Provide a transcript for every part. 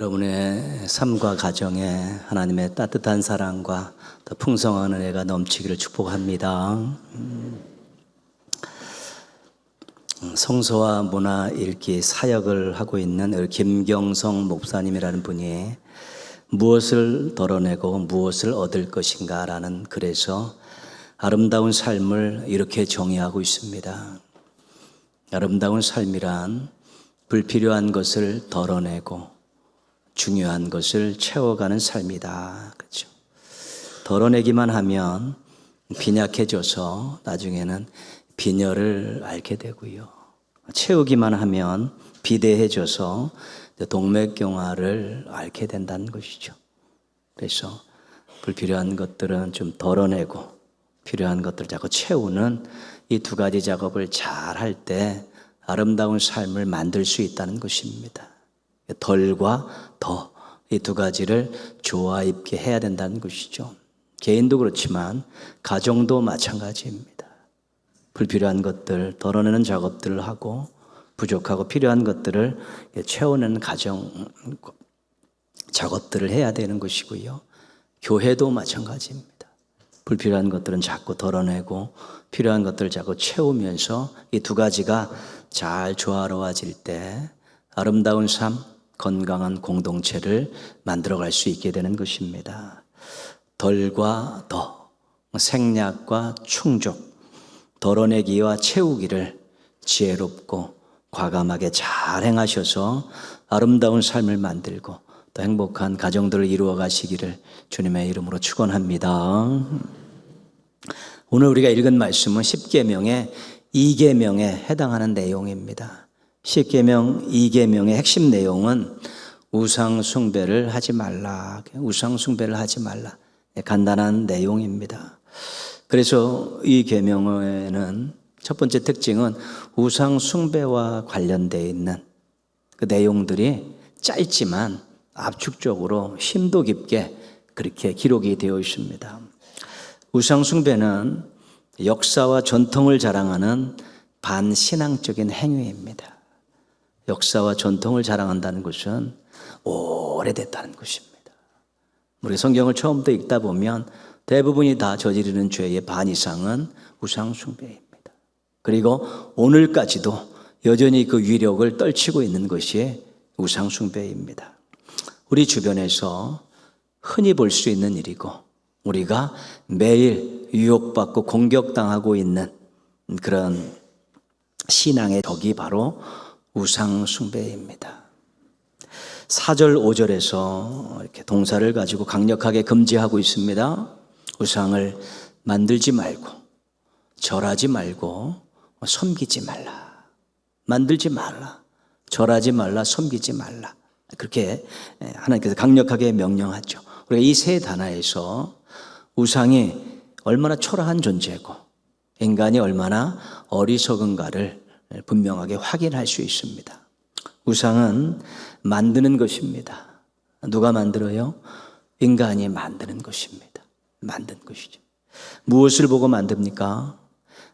여러분의 삶과 가정에 하나님의 따뜻한 사랑과 더 풍성한 은혜가 넘치기를 축복합니다. 성서와 문화 읽기 사역을 하고 있는 김경성 목사님이라는 분이 무엇을 덜어내고 무엇을 얻을 것인가 라는 글에서 아름다운 삶을 이렇게 정의하고 있습니다. 아름다운 삶이란 불필요한 것을 덜어내고 중요한 것을 채워가는 삶이다. 그렇죠? 덜어내기만 하면 빈약해져서 나중에는 빈혈을 앓게 되고요. 채우기만 하면 비대해져서 동맥경화를 앓게 된다는 것이죠. 그래서 불필요한 것들은 좀 덜어내고 필요한 것들을 자꾸 채우는 이 두 가지 작업을 잘 할 때 아름다운 삶을 만들 수 있다는 것입니다. 덜과 더, 이 두 가지를 조화 있게 해야 된다는 것이죠. 개인도 그렇지만 가정도 마찬가지입니다. 불필요한 것들 덜어내는 작업들을 하고 부족하고 필요한 것들을 채워내는 가정 작업들을 해야 되는 것이고요. 교회도 마찬가지입니다. 불필요한 것들은 자꾸 덜어내고 필요한 것들을 자꾸 채우면서 이 두 가지가 잘 조화로워질 때 아름다운 삶, 건강한 공동체를 만들어갈 수 있게 되는 것입니다. 덜과 더, 생략과 충족, 덜어내기와 채우기를 지혜롭고 과감하게 잘 행하셔서 아름다운 삶을 만들고 또 행복한 가정들을 이루어 가시기를 주님의 이름으로 축원합니다. 오늘 우리가 읽은 말씀은 10계명의 2계명에 해당하는 내용입니다. 10계명 2계명의 핵심 내용은 우상 숭배를 하지 말라. 우상 숭배를 하지 말라. 간단한 내용입니다. 그래서 이 계명에는 첫 번째 특징은 우상 숭배와 관련되어 있는 그 내용들이 짧지만 압축적으로 심도 깊게 그렇게 기록이 되어 있습니다. 우상 숭배는 역사와 전통을 자랑하는 반신앙적인 행위입니다. 역사와 전통을 자랑한다는 것은 오래됐다는 것입니다. 우리 성경을 처음부터 읽다 보면 대부분이 다 저지르는 죄의 반 이상은 우상 숭배입니다. 그리고 오늘까지도 여전히 그 위력을 떨치고 있는 것이 우상 숭배입니다. 우리 주변에서 흔히 볼 수 있는 일이고 우리가 매일 유혹받고 공격당하고 있는 그런 신앙의 적이 바로 우상 숭배입니다. 4절 5절에서 이렇게 동사를 가지고 강력하게 금지하고 있습니다. 우상을 만들지 말고 절하지 말고 섬기지 말라. 만들지 말라. 절하지 말라. 섬기지 말라. 그렇게 하나님께서 강력하게 명령하죠. 우리가 이 세 단어에서 우상이 얼마나 초라한 존재고 인간이 얼마나 어리석은가를 분명하게 확인할 수 있습니다. 우상은 만드는 것입니다. 누가 만들어요? 인간이 만드는 것입니다. 만든 것이죠. 무엇을 보고 만듭니까?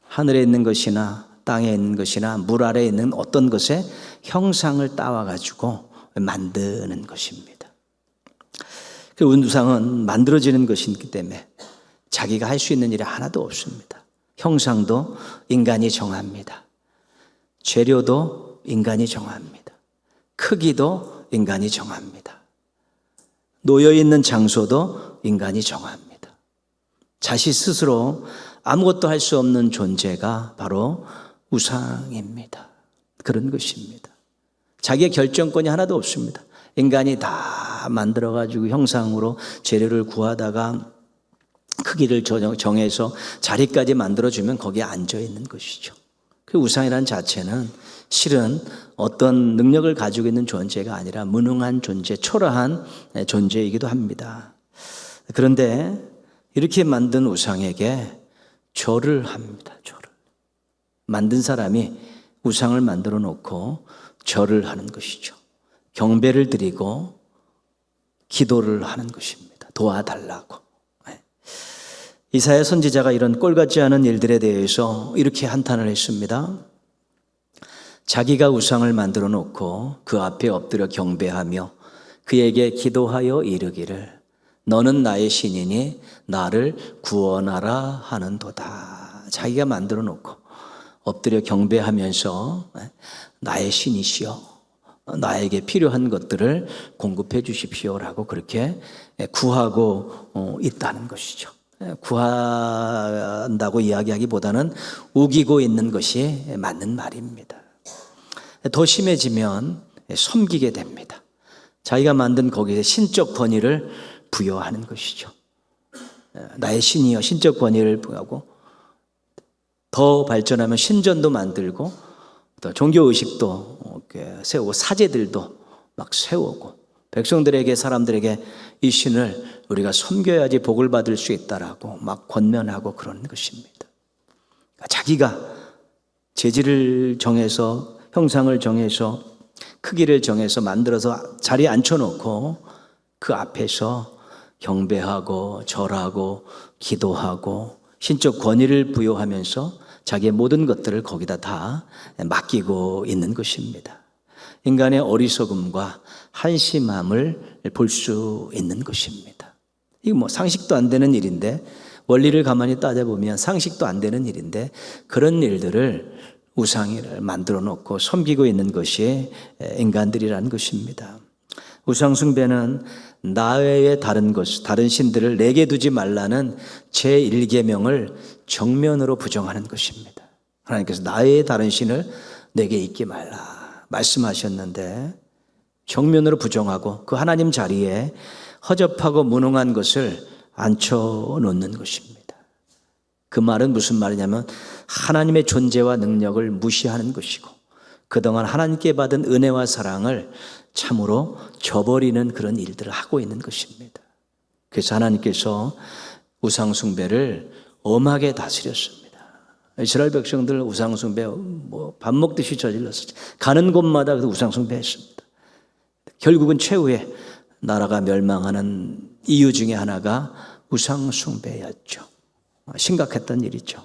하늘에 있는 것이나 땅에 있는 것이나 물 아래에 있는 어떤 것의 형상을 따와가지고 만드는 것입니다. 그 우상은 만들어지는 것이기 때문에 자기가 할 수 있는 일이 하나도 없습니다. 형상도 인간이 정합니다. 재료도 인간이 정합니다. 크기도 인간이 정합니다. 놓여있는 장소도 인간이 정합니다. 자신 스스로 아무것도 할 수 없는 존재가 바로 우상입니다. 그런 것입니다. 자기의 결정권이 하나도 없습니다. 인간이 다 만들어가지고 형상으로 재료를 구하다가 크기를 정해서 자리까지 만들어주면 거기에 앉아있는 것이죠. 그 우상이라는 자체는 실은 어떤 능력을 가지고 있는 존재가 아니라 무능한 존재, 초라한 존재이기도 합니다. 그런데 이렇게 만든 우상에게 절을 합니다. 절을. 만든 사람이 우상을 만들어 놓고 절을 하는 것이죠. 경배를 드리고 기도를 하는 것입니다. 도와달라고. 이사야 선지자가 이런 꼴 같지 않은 일들에 대해서 이렇게 한탄을 했습니다. 자기가 우상을 만들어 놓고 그 앞에 엎드려 경배하며 그에게 기도하여 이르기를 너는 나의 신이니 나를 구원하라 하는도다. 자기가 만들어 놓고 엎드려 경배하면서 나의 신이시여 나에게 필요한 것들을 공급해 주십시오라고 그렇게 구하고 있다는 것이죠. 구한다고 이야기하기보다는 우기고 있는 것이 맞는 말입니다. 더 심해지면 섬기게 됩니다. 자기가 만든 거기에 신적 권위를 부여하는 것이죠. 나의 신이여 신적 권위를 부여하고 더 발전하면 신전도 만들고 또 종교의식도 세우고 사제들도 막 세우고 백성들에게 사람들에게 이 신을 우리가 섬겨야지 복을 받을 수 있다라고 막 권면하고 그러는 것입니다. 자기가 재질을 정해서 형상을 정해서 크기를 정해서 만들어서 자리에 앉혀놓고 그 앞에서 경배하고 절하고 기도하고 신적 권위를 부여하면서 자기의 모든 것들을 거기다 다 맡기고 있는 것입니다. 인간의 어리석음과 한심함을 볼 수 있는 것입니다. 이거 뭐 상식도 안 되는 일인데 원리를 가만히 따져보면 상식도 안 되는 일인데 그런 일들을 우상을 만들어 놓고 섬기고 있는 것이 인간들이라는 것입니다. 우상 숭배는 나 외에 다른 신들을 내게 두지 말라는 제1계명을 정면으로 부정하는 것입니다. 하나님께서 나 외에 다른 신을 내게 있게 말라 말씀하셨는데 정면으로 부정하고 그 하나님 자리에 허접하고 무능한 것을 앉혀놓는 것입니다. 그 말은 무슨 말이냐면 하나님의 존재와 능력을 무시하는 것이고 그동안 하나님께 받은 은혜와 사랑을 참으로 저버리는 그런 일들을 하고 있는 것입니다. 그래서 하나님께서 우상 숭배를 엄하게 다스렸습니다. 이스라엘 백성들 우상 숭배 밥 먹듯이 저질렀어요. 가는 곳마다 우상 숭배했습니다. 결국은 최후의 나라가 멸망하는 이유 중에 하나가 우상 숭배였죠. 심각했던 일이죠.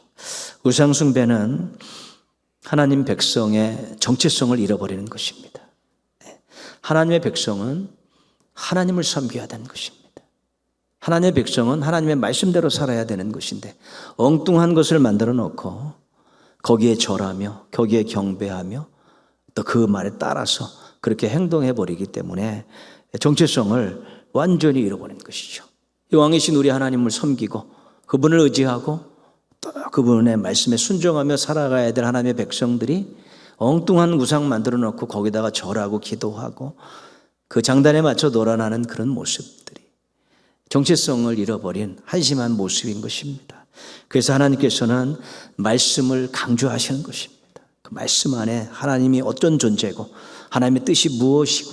우상 숭배는 하나님 백성의 정체성을 잃어버리는 것입니다. 하나님의 백성은 하나님을 섬겨야 되는 것입니다. 하나님의 백성은 하나님의 말씀대로 살아야 되는 것인데 엉뚱한 것을 만들어 놓고 거기에 절하며 거기에 경배하며 또 그 말에 따라서 그렇게 행동해 버리기 때문에 정체성을 완전히 잃어버리는 것이죠. 왕이신 우리 하나님을 섬기고 그분을 의지하고 또 그분의 말씀에 순종하며 살아가야 될 하나님의 백성들이 엉뚱한 우상 만들어 놓고 거기다가 절하고 기도하고 그 장단에 맞춰 놀아나는 그런 모습들이 정체성을 잃어버린 한심한 모습인 것입니다. 그래서 하나님께서는 말씀을 강조하시는 것입니다. 그 말씀 안에 하나님이 어떤 존재고 하나님의 뜻이 무엇이고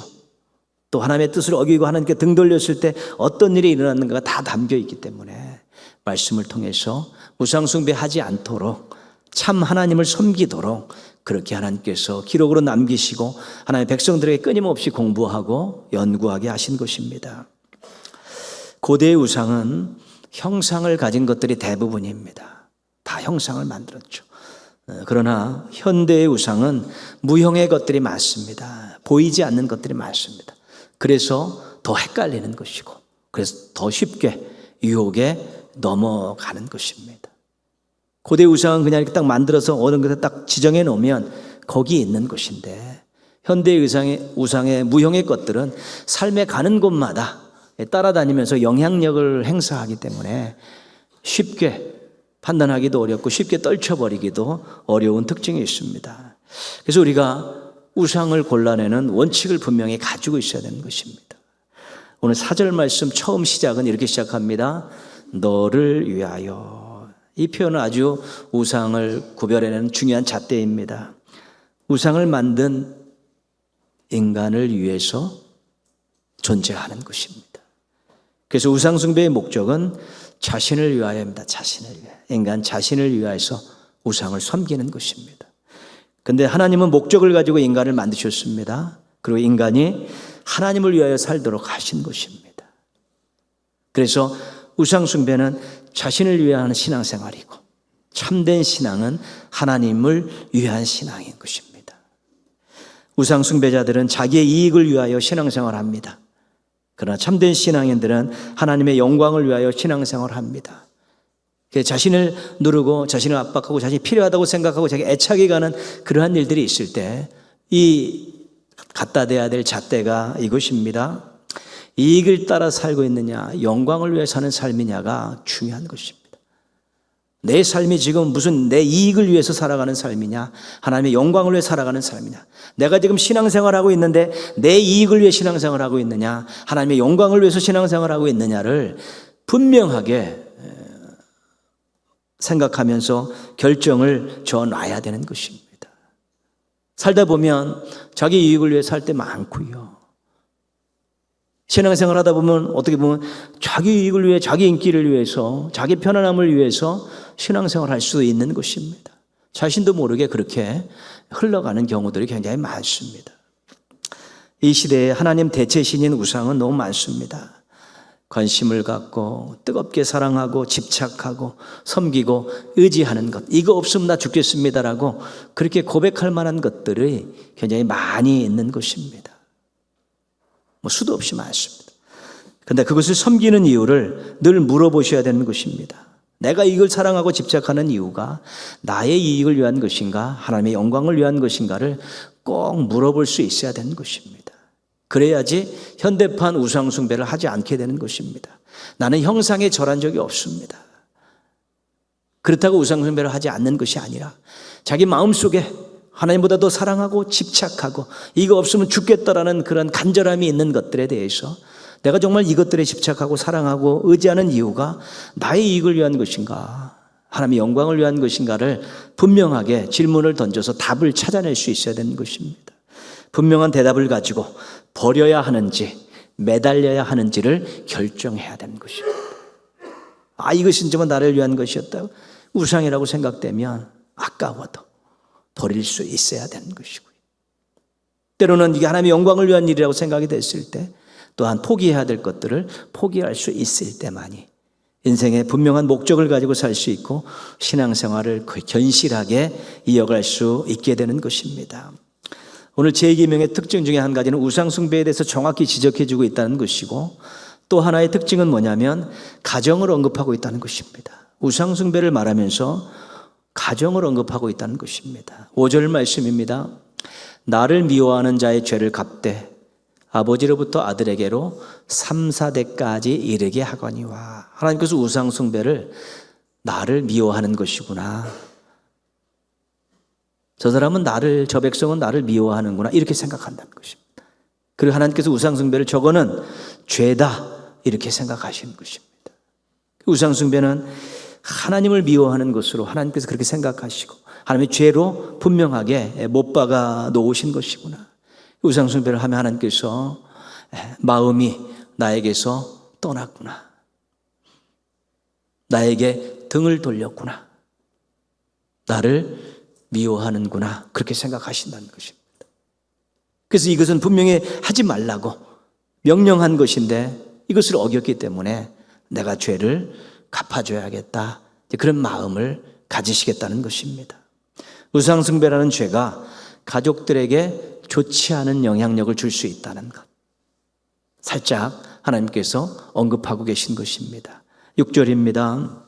또 하나님의 뜻을 어기고 하나님께 등 돌렸을 때 어떤 일이 일어났는가가 다 담겨 있기 때문에 말씀을 통해서 우상 숭배하지 않도록 참 하나님을 섬기도록 그렇게 하나님께서 기록으로 남기시고 하나님의 백성들에게 끊임없이 공부하고 연구하게 하신 것입니다. 고대의 우상은 형상을 가진 것들이 대부분입니다. 다 형상을 만들었죠. 그러나 현대의 우상은 무형의 것들이 많습니다. 보이지 않는 것들이 많습니다. 그래서 더 헷갈리는 것이고 그래서 더 쉽게 유혹에 넘어가는 것입니다. 고대 우상은 그냥 이렇게 딱 만들어서 어느 곳에 딱 지정해 놓으면 거기 있는 것인데 현대 우상의 무형의 것들은 삶에 가는 곳마다 따라다니면서 영향력을 행사하기 때문에 쉽게 판단하기도 어렵고 쉽게 떨쳐버리기도 어려운 특징이 있습니다. 그래서 우리가 우상을 골라내는 원칙을 분명히 가지고 있어야 되는 것입니다. 오늘 4절 말씀 처음 시작은 이렇게 시작합니다. 너를 위하여. 이 표현은 아주 우상을 구별해내는 중요한 잣대입니다. 우상을 만든 인간을 위해서 존재하는 것입니다. 그래서 우상 숭배의 목적은 자신을 위하여입니다. 자신을 위하여. 인간 자신을 위하여서 우상을 섬기는 것입니다. 그런데 하나님은 목적을 가지고 인간을 만드셨습니다. 그리고 인간이 하나님을 위하여 살도록 하신 것입니다. 그래서 우상 숭배는 자신을 위한 신앙생활이고 참된 신앙은 하나님을 위한 신앙인 것입니다. 우상 숭배자들은 자기의 이익을 위하여 신앙생활합니다. 그러나 참된 신앙인들은 하나님의 영광을 위하여 신앙생활을 합니다. 자신을 누르고 자신을 압박하고 자신이 필요하다고 생각하고 자기 애착이 가는 그러한 일들이 있을 때 이 갖다 대야 될 잣대가 이것입니다. 이익을 따라 살고 있느냐, 영광을 위해 사는 삶이냐가 중요한 것입니다. 내 삶이 지금 무슨 내 이익을 위해서 살아가는 삶이냐, 하나님의 영광을 위해 살아가는 삶이냐, 내가 지금 신앙생활하고 있는데 내 이익을 위해 신앙생활하고 있느냐, 하나님의 영광을 위해서 신앙생활하고 있느냐를 분명하게 생각하면서 결정을 져놔야 되는 것입니다. 살다 보면 자기 이익을 위해 살 때 많고요. 신앙생활 하다 보면 어떻게 보면 자기 이익을 위해, 자기 인기를 위해서, 자기 편안함을 위해서 신앙생활 할 수도 있는 것입니다. 자신도 모르게 그렇게 흘러가는 경우들이 굉장히 많습니다. 이 시대에 하나님 대체신인 우상은 너무 많습니다. 관심을 갖고 뜨겁게 사랑하고 집착하고 섬기고 의지하는 것, 이거 없으면 나 죽겠습니다라고 그렇게 고백할 만한 것들이 굉장히 많이 있는 것입니다. 수도 없이 많습니다. 그런데 그것을 섬기는 이유를 늘 물어보셔야 되는 것입니다. 내가 이걸 사랑하고 집착하는 이유가 나의 이익을 위한 것인가, 하나님의 영광을 위한 것인가를 꼭 물어볼 수 있어야 되는 것입니다. 그래야지 현대판 우상 숭배를 하지 않게 되는 것입니다. 나는 형상에 절한 적이 없습니다. 그렇다고 우상 숭배를 하지 않는 것이 아니라 자기 마음속에 하나님보다 더 사랑하고 집착하고 이거 없으면 죽겠다라는 그런 간절함이 있는 것들에 대해서 내가 정말 이것들에 집착하고 사랑하고 의지하는 이유가 나의 이익을 위한 것인가, 하나님의 영광을 위한 것인가를 분명하게 질문을 던져서 답을 찾아낼 수 있어야 되는 것입니다. 분명한 대답을 가지고 버려야 하는지 매달려야 하는지를 결정해야 되는 것입니다. 이것은 정말 나를 위한 것이었다, 우상이라고 생각되면 아까워도 버릴 수 있어야 되는 것이고요. 때로는 이게 하나님의 영광을 위한 일이라고 생각이 됐을 때 또한 포기해야 될 것들을 포기할 수 있을 때만이 인생의 분명한 목적을 가지고 살 수 있고 신앙생활을 견실하게 이어갈 수 있게 되는 것입니다. 오늘 제2계명의 특징 중에 한 가지는 우상 숭배에 대해서 정확히 지적해 주고 있다는 것이고, 또 하나의 특징은 뭐냐면 가정을 언급하고 있다는 것입니다. 우상 숭배를 말하면서 가정을 언급하고 있다는 것입니다. 5절 말씀입니다. 나를 미워하는 자의 죄를 갚되 아버지로부터 아들에게로 3, 4대까지 이르게 하거니와. 하나님께서 우상 숭배를 나를 미워하는 것이구나, 저 사람은 저 백성은 나를 미워하는구나, 이렇게 생각한다는 것입니다. 그리고 하나님께서 우상 숭배를 저거는 죄다 이렇게 생각하시는 것입니다. 우상 숭배는 하나님을 미워하는 것으로 하나님께서 그렇게 생각하시고 하나님의 죄로 분명하게 못 박아 놓으신 것이구나. 우상 숭배를 하면 하나님께서 마음이 나에게서 떠났구나, 나에게 등을 돌렸구나, 나를 미워하는구나, 그렇게 생각하신다는 것입니다. 그래서 이것은 분명히 하지 말라고 명령한 것인데 이것을 어겼기 때문에 내가 죄를 갚아줘야겠다, 그런 마음을 가지시겠다는 것입니다. 우상 숭배라는 죄가 가족들에게 좋지 않은 영향력을 줄 수 있다는 것, 살짝 하나님께서 언급하고 계신 것입니다. 6절입니다.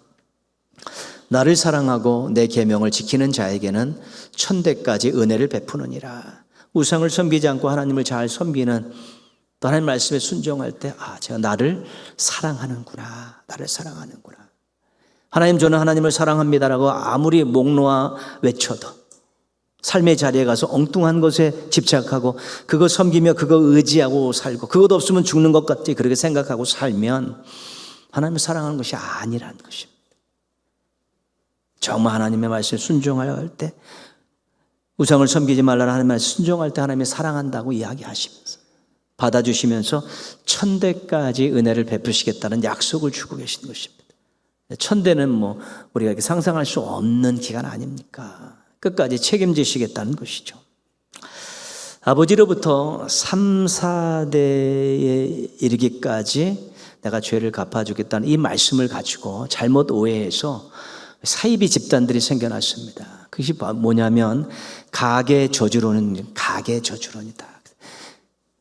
나를 사랑하고 내 계명을 지키는 자에게는 1000대까지 은혜를 베푸느니라. 우상을 섬기지 않고 하나님을 잘 섬기는, 또 하나님 말씀에 순종할 때 제가 나를 사랑하는구나, 나를 사랑하는구나. 하나님, 저는 하나님을 사랑합니다라고 아무리 목 놓아 외쳐도 삶의 자리에 가서 엉뚱한 것에 집착하고 그거 섬기며 그거 의지하고 살고 그것 없으면 죽는 것 같지 그렇게 생각하고 살면 하나님을 사랑하는 것이 아니라는 것입니다. 정말 하나님의 말씀에 순종하여 할 때, 우상을 섬기지 말라는 하나님의 말씀에 순종할 때 하나님이 사랑한다고 이야기하시면서 받아주시면서 1000대까지 은혜를 베푸시겠다는 약속을 주고 계신 것입니다. 1000대는 우리가 이렇게 상상할 수 없는 기간 아닙니까? 끝까지 책임지시겠다는 것이죠. 아버지로부터 3, 4대에 이르기까지 내가 죄를 갚아주겠다는 이 말씀을 가지고 잘못 오해해서 사이비 집단들이 생겨났습니다. 그것이 뭐냐면 가계 저주론이다.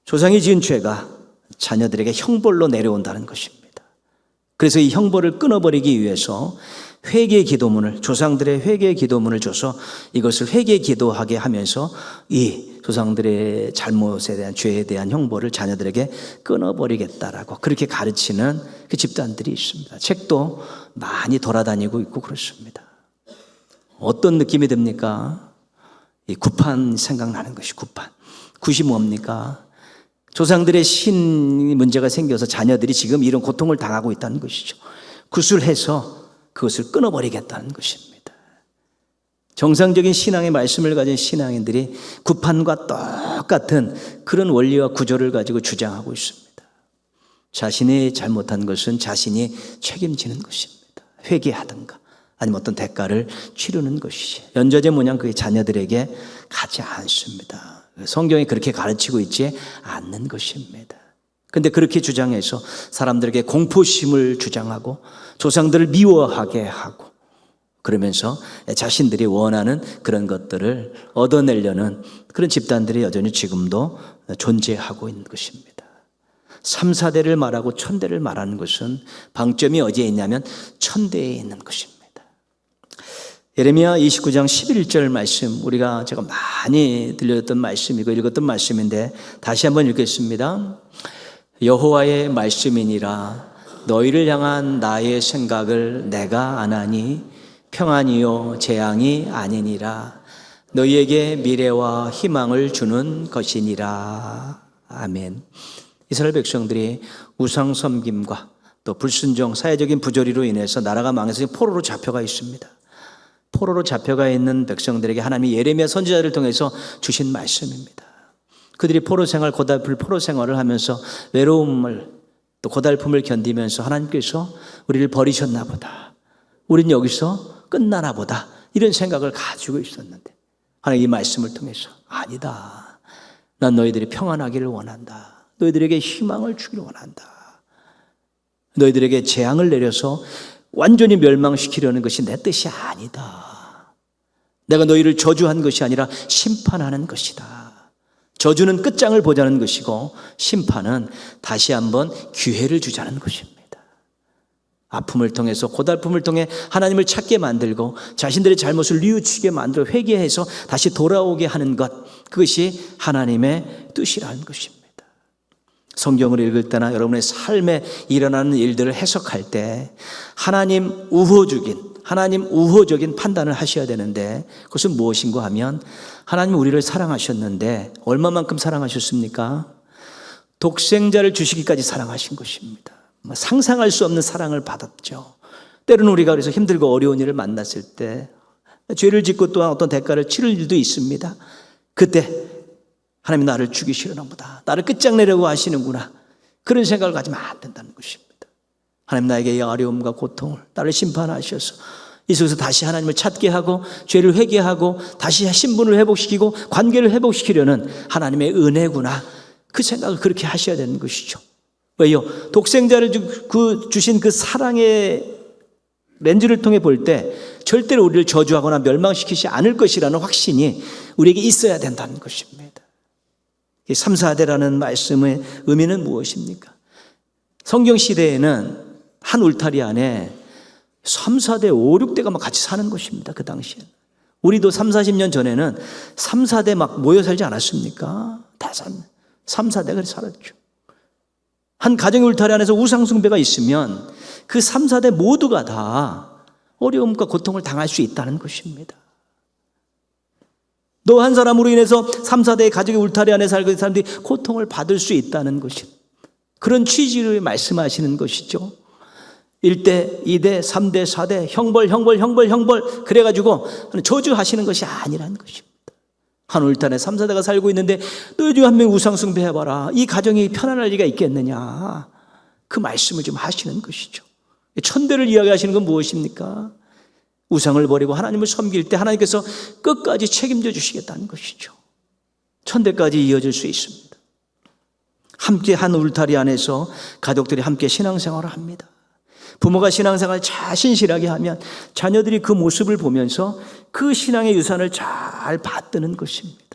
조상이 지은 죄가 자녀들에게 형벌로 내려온다는 것입니다. 그래서 이 형벌을 끊어버리기 위해서 회개 기도문을, 조상들의 회개 기도문을 줘서 이것을 회개 기도하게 하면서 이 조상들의 잘못에 대한, 죄에 대한 형벌을 자녀들에게 끊어버리겠다라고 그렇게 가르치는 그 집단들이 있습니다. 책도 많이 돌아다니고 있고 그렇습니다. 어떤 느낌이 듭니까? 이 구판 생각나는 것이, 구판. 굿이 뭡니까? 조상들의 신 문제가 생겨서 자녀들이 지금 이런 고통을 당하고 있다는 것이죠. 굿을 해서 그것을 끊어버리겠다는 것입니다. 정상적인 신앙의 말씀을 가진 신앙인들이 구판과 똑같은 그런 원리와 구조를 가지고 주장하고 있습니다. 자신이 잘못한 것은 자신이 책임지는 것입니다. 회개하든가 아니면 어떤 대가를 치르는 것이지, 연좌제 모양 그게 자녀들에게 가지 않습니다. 성경이 그렇게 가르치고 있지 않는 것입니다. 그런데 그렇게 주장해서 사람들에게 공포심을 주장하고 조상들을 미워하게 하고 그러면서 자신들이 원하는 그런 것들을 얻어내려는 그런 집단들이 여전히 지금도 존재하고 있는 것입니다. 3, 4대를 말하고 천대를 말하는 것은 방점이 어디에 있냐면 천대에 있는 것입니다. 예레미야 29장 11절 말씀, 제가 많이 들려줬던 말씀이고 읽었던 말씀인데 다시 한번 읽겠습니다. 여호와의 말씀이니라. 너희를 향한 나의 생각을 내가 아나니 평안이요 재앙이 아니니라. 너희에게 미래와 희망을 주는 것이니라. 아멘. 이스라엘 백성들이 우상 섬김과 또 불순종, 사회적인 부조리로 인해서 나라가 망해서 포로로 잡혀가 있습니다. 포로로 잡혀가 있는 백성들에게 하나님이 예레미야 선지자를 통해서 주신 말씀입니다. 그들이 포로 생활, 고달픈 포로 생활을 하면서 외로움을 또 고달픔을 견디면서 하나님께서 우리를 버리셨나 보다, 우린 여기서 끝나나 보다, 이런 생각을 가지고 있었는데 하나님 이 말씀을 통해서 아니다, 난 너희들이 평안하기를 원한다, 너희들에게 희망을 주기를 원한다, 너희들에게 재앙을 내려서 완전히 멸망시키려는 것이 내 뜻이 아니다. 내가 너희를 저주한 것이 아니라 심판하는 것이다. 저주는 끝장을 보자는 것이고 심판은 다시 한번 기회를 주자는 것입니다. 아픔을 통해서, 고달픔을 통해 하나님을 찾게 만들고 자신들의 잘못을 뉘우치게 만들어 회개해서 다시 돌아오게 하는 것, 그것이 하나님의 뜻이라는 것입니다. 성경을 읽을 때나 여러분의 삶에 일어나는 일들을 해석할 때 하나님 우호적인 판단을 하셔야 되는데, 그것은 무엇인가 하면 하나님은 우리를 사랑하셨는데 얼마만큼 사랑하셨습니까? 독생자를 주시기까지 사랑하신 것입니다. 상상할 수 없는 사랑을 받았죠. 때로는 우리가 그래서 힘들고 어려운 일을 만났을 때, 죄를 짓고 또한 어떤 대가를 치를 일도 있습니다. 그때 하나님이 나를 죽이시려나 보다, 나를 끝장내려고 하시는구나, 그런 생각을 가지면 안 된다는 것입니다. 하나님 나에게 이 어려움과 고통을, 나를 심판하셔서 이 속에서 다시 하나님을 찾게 하고 죄를 회개하고 다시 신분을 회복시키고 관계를 회복시키려는 하나님의 은혜구나, 그 생각을 그렇게 하셔야 되는 것이죠. 왜요? 독생자를 주신 그 사랑의 렌즈를 통해 볼 때 절대로 우리를 저주하거나 멸망시키지 않을 것이라는 확신이 우리에게 있어야 된다는 것입니다. 3, 4대라는 말씀의 의미는 무엇입니까? 성경 시대에는 한 울타리 안에 3, 4대, 5, 6대가 막 같이 사는 것입니다. 그 당시에는. 우리도 3, 40년 전에는 3, 4대 막 모여 살지 않았습니까? 다 3, 4대가 살았죠. 한 가정의 울타리 안에서 우상숭배가 있으면 그 3, 4대 모두가 다 어려움과 고통을 당할 수 있다는 것입니다. 너 한 사람으로 인해서 3, 4대의 가족의 울타리 안에 살고 있는 사람들이 고통을 받을 수 있다는 것이, 그런 취지를 말씀하시는 것이죠. 1대, 2대, 3대, 4대 형벌 그래가지고 저주하시는 것이 아니라는 것입니다. 한 울타리에 3, 4대가 살고 있는데 너희 중에 한 명 우상 숭배해봐라, 이 가정이 편안할 리가 있겠느냐, 그 말씀을 좀 하시는 것이죠. 천대를 이야기하시는 건 무엇입니까? 우상을 버리고 하나님을 섬길 때 하나님께서 끝까지 책임져 주시겠다는 것이죠. 천대까지 이어질 수 있습니다. 함께 한 울타리 안에서 가족들이 함께 신앙생활을 합니다. 부모가 신앙생활을 잘 신실하게 하면 자녀들이 그 모습을 보면서 그 신앙의 유산을 잘 받드는 것입니다.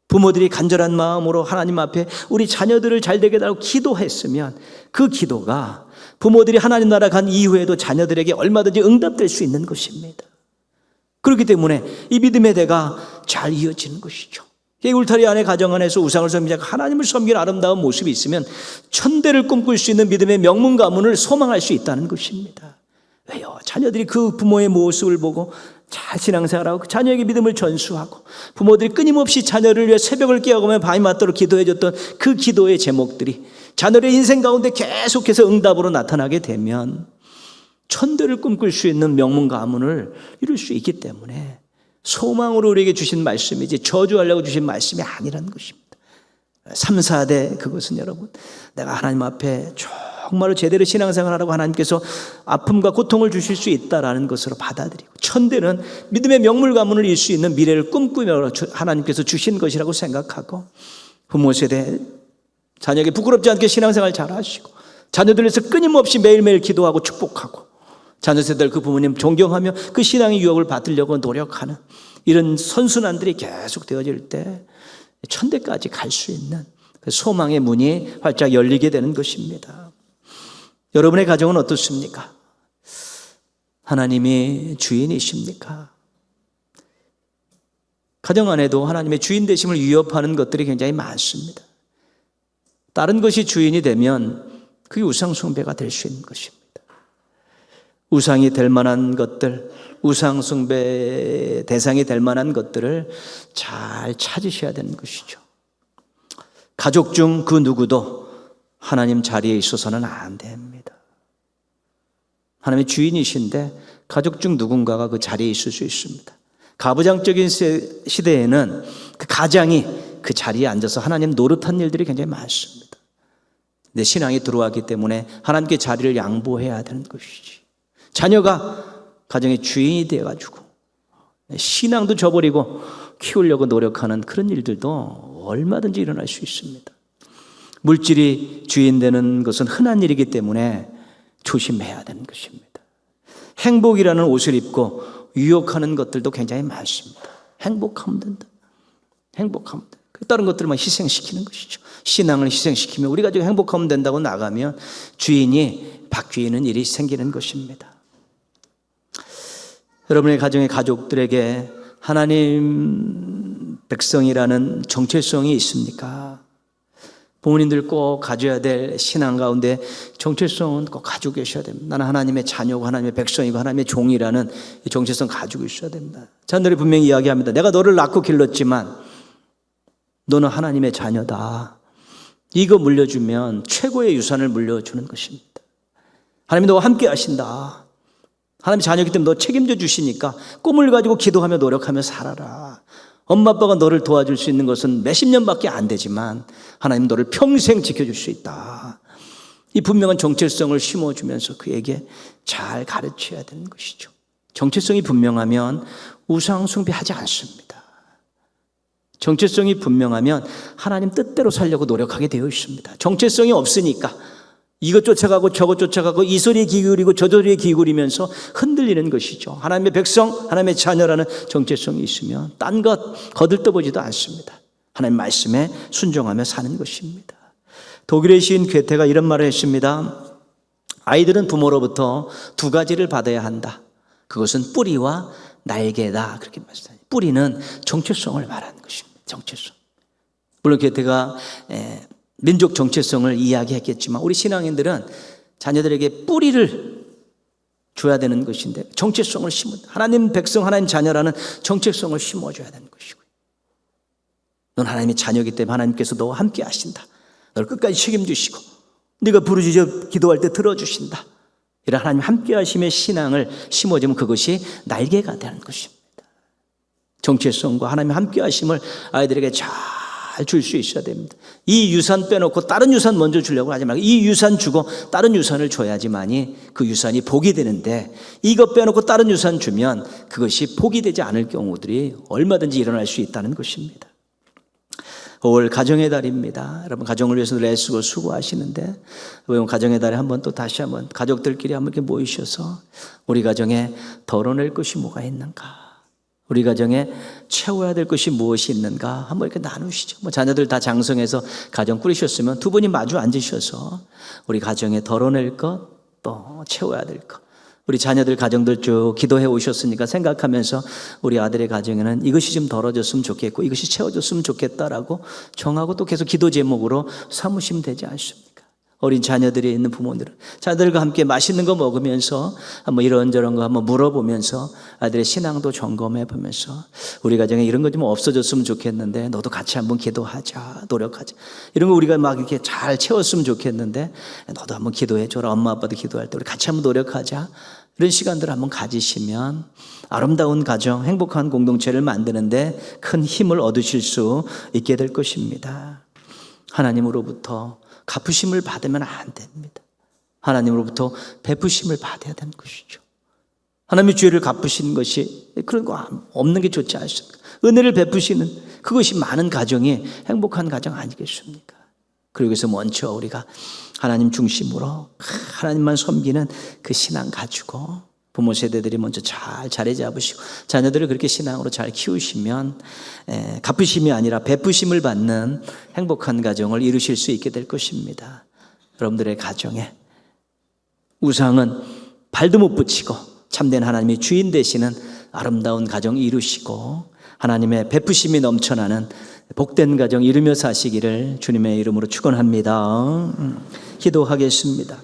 부모들이 간절한 마음으로 하나님 앞에 우리 자녀들을 잘 되게 달라고 기도했으면 그 기도가 부모들이 하나님 나라 간 이후에도 자녀들에게 얼마든지 응답될 수 있는 것입니다. 그렇기 때문에 이 믿음의 대가 잘 이어지는 것이죠. 울타리 안에 가정 안에서 우상을 섬기자 하나님을 섬기는 아름다운 모습이 있으면 천대를 꿈꿀 수 있는 믿음의 명문 가문을 소망할 수 있다는 것입니다. 왜요? 자녀들이 그 부모의 모습을 보고 잘 신앙생활하고 자녀에게 믿음을 전수하고 부모들이 끊임없이 자녀를 위해 새벽을 깨어가며 밤이 맞도록 기도해줬던 그 기도의 제목들이 자녀의 인생 가운데 계속해서 응답으로 나타나게 되면 천대를 꿈꿀 수 있는 명문 가문을 이룰 수 있기 때문에 소망으로 우리에게 주신 말씀이지 저주하려고 주신 말씀이 아니라는 것입니다. 3, 4대 그것은 여러분 내가 하나님 앞에 정말로 제대로 신앙생활하라고 하나님께서 아픔과 고통을 주실 수 있다라는 것으로 받아들이고 천대는 믿음의 명물 가문을 이룰 수 있는 미래를 꿈꾸며 하나님께서 주신 것이라고 생각하고 부모 세대 자녀에게 부끄럽지 않게 신앙생활 잘하시고 자녀들 위해서 끊임없이 매일매일 기도하고 축복하고 자녀 세대들 그 부모님 존경하며 그 신앙의 유혹을 받으려고 노력하는 이런 선순환들이 계속 되어질 때 천대까지 갈 수 있는 그 소망의 문이 활짝 열리게 되는 것입니다. 여러분의 가정은 어떻습니까? 하나님이 주인이십니까? 가정 안에도 하나님의 주인 되심을 위협하는 것들이 굉장히 많습니다. 다른 것이 주인이 되면 그게 우상 숭배가 될 수 있는 것입니다. 우상이 될 만한 것들, 우상 숭배 대상이 될 만한 것들을 잘 찾으셔야 되는 것이죠. 가족 중 그 누구도 하나님 자리에 있어서는 안 됩니다. 하나님의 주인이신데 가족 중 누군가가 그 자리에 있을 수 있습니다. 가부장적인 시대에는 그 가장이 그 자리에 앉아서 하나님 노릇한 일들이 굉장히 많습니다. 근데 신앙이 들어왔기 때문에 하나님께 자리를 양보해야 되는 것이지. 자녀가 가정의 주인이 되어가지고 신앙도 저버리고 키우려고 노력하는 그런 일들도 얼마든지 일어날 수 있습니다. 물질이 주인 되는 것은 흔한 일이기 때문에 조심해야 되는 것입니다. 행복이라는 옷을 입고 유혹하는 것들도 굉장히 많습니다. 행복하면 된다. 행복하면 된다. 다른 것들만 희생시키는 것이죠. 신앙을 희생시키며 우리 가족이 행복하면 된다고 나가면 주인이 바뀌는 일이 생기는 것입니다. 여러분의 가정의 가족들에게 하나님 백성이라는 정체성이 있습니까? 부모님들 꼭 가져야 될 신앙 가운데 정체성은 꼭 가지고 계셔야 됩니다. 나는 하나님의 자녀고 하나님의 백성이고 하나님의 종이라는 이 정체성 가지고 있어야 됩니다. 자녀들이 분명히 이야기합니다. 내가 너를 낳고 길렀지만 너는 하나님의 자녀다. 이거 물려주면 최고의 유산을 물려주는 것입니다. 하나님이 너와 함께 하신다. 하나님의 자녀이기 때문에 너 책임져 주시니까 꿈을 가지고 기도하며 노력하며 살아라. 엄마 아빠가 너를 도와줄 수 있는 것은 몇십 년밖에 안 되지만 하나님 너를 평생 지켜줄 수 있다. 이 분명한 정체성을 심어주면서 그에게 잘 가르쳐야 되는 것이죠. 정체성이 분명하면 우상 숭배하지 않습니다. 정체성이 분명하면 하나님 뜻대로 살려고 노력하게 되어 있습니다. 정체성이 없으니까 이것 쫓아가고 저것 쫓아가고 이 소리에 귀 기울이고 저 소리에 귀 기울이면서 흔들리는 것이죠. 하나님의 백성, 하나님의 자녀라는 정체성이 있으면 딴 것 거들떠보지도 않습니다. 하나님 말씀에 순종하며 사는 것입니다. 독일의 시인 괴테가 이런 말을 했습니다. 아이들은 부모로부터 두 가지를 받아야 한다. 그것은 뿌리와 날개다. 그렇게 말씀합니다. 뿌리는 정체성을 말하는 것입니다. 정체성. 물론 괴테가 민족 정체성을 이야기했겠지만 우리 신앙인들은 자녀들에게 뿌리를 줘야 되는 것인데 정체성을 심어 하나님 백성 하나님 자녀라는 정체성을 심어줘야 되는 것이고요. 넌 하나님의 자녀이기 때문에 하나님께서 너와 함께 하신다. 너를 끝까지 책임주시고 네가 부르짖어 기도할 때 들어주신다. 이런 하나님 함께 하심의 신앙을 심어주면 그것이 날개가 되는 것입니다. 정체성과 하나님 함께 하심을 아이들에게 잘 줄 수 있어야 됩니다. 이 유산 빼놓고 다른 유산 먼저 주려고 하지 말고 이 유산 주고 다른 유산을 줘야지만이 그 유산이 복이 되는데 이것 빼놓고 다른 유산 주면 그것이 복이 되지 않을 경우들이 얼마든지 일어날 수 있다는 것입니다. 5월 가정의 달입니다. 여러분 가정을 위해서 애쓰고 수고하시는데 이번 가정의 달에 한번 또 다시 한번 가족들끼리 한번 이렇게 모이셔서 우리 가정에 덜어낼 것이 뭐가 있는가? 우리 가정에 채워야 될 것이 무엇이 있는가 한번 이렇게 나누시죠. 뭐 자녀들 다 장성해서 가정 꾸리셨으면 두 분이 마주 앉으셔서 우리 가정에 덜어낼 것, 또 채워야 될 것, 우리 자녀들 가정들 쭉 기도해 오셨으니까 생각하면서 우리 아들의 가정에는 이것이 좀 덜어졌으면 좋겠고 이것이 채워졌으면 좋겠다라고 정하고 또 계속 기도 제목으로 삼으시면 되지 않습니까? 어린 자녀들이 있는 부모들은 자녀들과 함께 맛있는 거 먹으면서 한번 이런저런 거 한번 물어보면서 아들의 신앙도 점검해 보면서 우리 가정에 이런 거 좀 없어졌으면 좋겠는데 너도 같이 한번 기도하자, 노력하자. 이런 거 우리가 막 이렇게 잘 채웠으면 좋겠는데 너도 한번 기도해 줘라. 엄마 아빠도 기도할 때 우리 같이 한번 노력하자. 이런 시간들을 한번 가지시면 아름다운 가정, 행복한 공동체를 만드는데 큰 힘을 얻으실 수 있게 될 것입니다. 하나님으로부터 갚으심을 받으면 안 됩니다. 하나님으로부터 베푸심을 받아야 되는 것이죠. 하나님의 죄를 갚으시는 것이 그런 거 없는 게 좋지 않습니까? 은혜를 베푸시는 그것이 많은 가정이 행복한 가정 아니겠습니까? 그리고 그래서 먼저 우리가 하나님 중심으로 하나님만 섬기는 그 신앙 가지고 부모 세대들이 먼저 잘 자리 잡으시고 자녀들을 그렇게 신앙으로 잘 키우시면 갚으심이 아니라 베푸심을 받는 행복한 가정을 이루실 수 있게 될 것입니다. 여러분들의 가정에 우상은 발도 못 붙이고 참된 하나님의 주인 되시는 아름다운 가정 이루시고 하나님의 베푸심이 넘쳐나는 복된 가정 이루며 사시기를 주님의 이름으로 축원합니다. 기도하겠습니다.